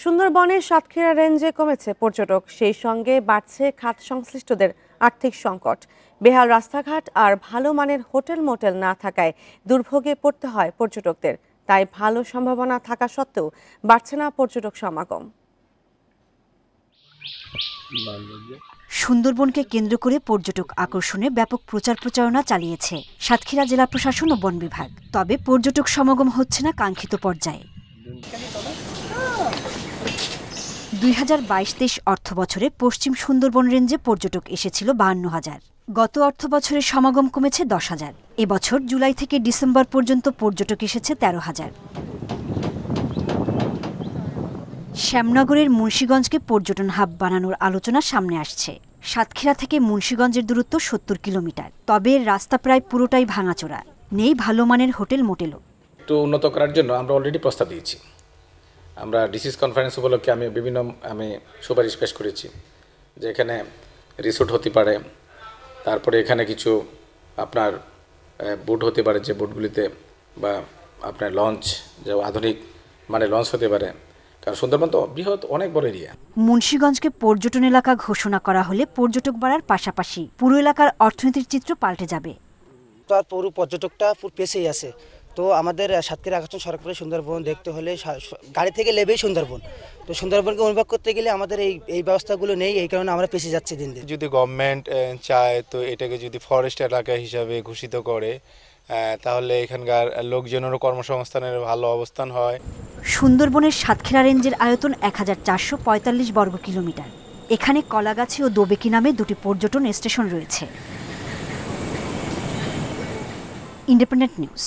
সুন্দরবনের সাতক্ষীরা রেঞ্জে কমেছে পর্যটক, সেই সঙ্গে বাড়ছে খাত সংশ্লিষ্টদের আর্থিক সংকট। বেহাল রাস্তাঘাট আর ভালো মানের হোটেল মোটেল না থাকায় দুর্ভোগে পড়তে হয় পর্যটকদের। তাই ভালো সম্ভাবনা থাকা সত্ত্বেও বাড়ছে না পর্যটক সমাগম। সুন্দরবনকে কেন্দ্র করে পর্যটক আকর্ষণে ব্যাপক প্রচারণা চালিয়েছে সাতক্ষীরা জেলা প্রশাসন ও বন বিভাগ। তবে পর্যটক সমাগম হচ্ছে না কাঙ্ক্ষিত পর্যায়ে। 2022-23 অর্থ বছরে পশ্চিম সুন্দরবন রেঞ্জে পর্যটক এসেছিল 52,000। গত অর্থ বছরের সমাগম কমেছে 10,000। এবছর জুলাই থেকে ডিসেম্বর পর্যন্ত পর্যটক এসেছে 13,000। শ্যামনগরের মুন্সিগঞ্জকে পর্যটন হাব বানানোর আলোচনা সামনে আসছে। সাতক্ষীরা থেকে মুন্সিগঞ্জের দূরত্ব 70 কিলোমিটার। তবে রাস্তা প্রায় পুরোটাই ভাঙাচোরা, নেই ভালো মানের হোটেল মোটেলও। একটু উন্নত করার জন্য আমরা অলরেডি প্রস্তাব দিয়েছি। আমরা ডিসিস কনফারেন্স উপলক্ষে আমি সুপারিশ পেশ করেছি যে এখানে রিসোর্ট হতে পারে, তারপরে এখানে কিছু আপনার বোট হতে পারে, যে বোটগুলিতে বা আপনার লঞ্চ, যে আধুনিক মানে লঞ্চ হতে পারে, কারণ সুন্দরবন তো বৃহৎ অনেক বড় এরিয়া। মুন্সিগঞ্জকে পর্যটন এলাকা ঘোষণা করা হলে পর্যটক বাড়ার পাশাপাশি পুরো এলাকার অর্থনীতির চিত্র পাল্টে যাবে। তার পুরো পর্যটকটা পেছেই আছে। তো আমাদের সাতক্ষীরা আকর্ষণ সড়কপথে সুন্দরবন দেখতে হলে গাড়ি থেকে লেবেই সুন্দরবন। তো সুন্দরবনকে অনুভব করতে গেলে আমাদের এই ব্যবস্থাগুলো নেই, এই কারণে আমরা পেছে যাচ্ছি দিন দিন। যদি গভর্নমেন্ট চায় তো এটাকে যদি ফরেস্ট এলাকা হিসাবে ঘোষিত করে, তাহলে এখানকার লোকজনেরও কর্মসংস্থানের ভালো অবস্থান হয়। সুন্দরবনের সাতক্ষীরা রেঞ্জের আয়তন 1445 বর্গ কিলোমিটার। এখানে কলাগাছি ও দোবেকি নামে দুটি পর্যটন স্টেশন রয়েছে। Independent news.